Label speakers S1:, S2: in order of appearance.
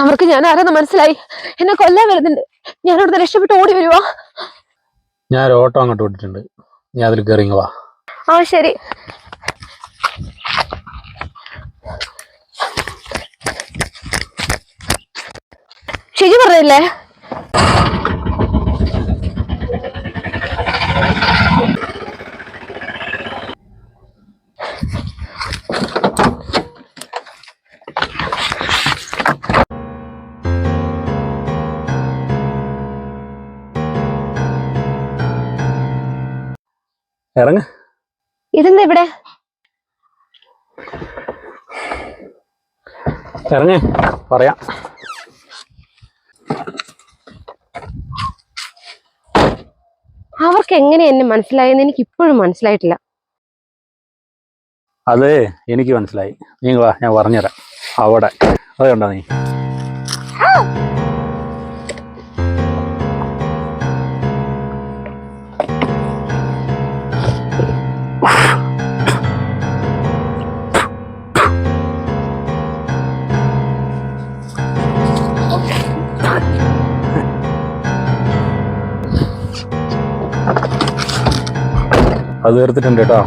S1: അവർക്ക് ഞാൻ ആരാന്ന് മനസ്സിലായി. എന്നെ കൊല്ലാൻ വരുന്നുണ്ട്. ഞാൻ അവിടുന്ന് രക്ഷപ്പെട്ട് ഓടി വരുവാ.
S2: ഞാൻ ഒരു ഓട്ടോ അങ്ങോട്ട് വിട്ടിട്ടുണ്ട്, നീ അതിൽ കയറിങ്ങ വാ.
S1: ആ ശരി. ശരി പറഞ്ഞില്ലേ?
S2: ഇറങ്ങ.
S1: ഇതെന്താ ഇവിടെ?
S2: ഇറങ്ങ, പറയാം.
S1: അവർക്ക് എങ്ങനെ എന്നെ മനസ്സിലായെന്ന് എനിക്ക് ഇപ്പോഴും മനസ്സിലായിട്ടില്ല.
S2: അത് എനിക്ക് മനസ്സിലായി. നീ വാ, ഞാൻ പറഞ്ഞുതരാം. അവിടെ അത് കണ്ടോ നീ? അത് തീർത്തിട്ടുണ്ട് കേട്ടോ.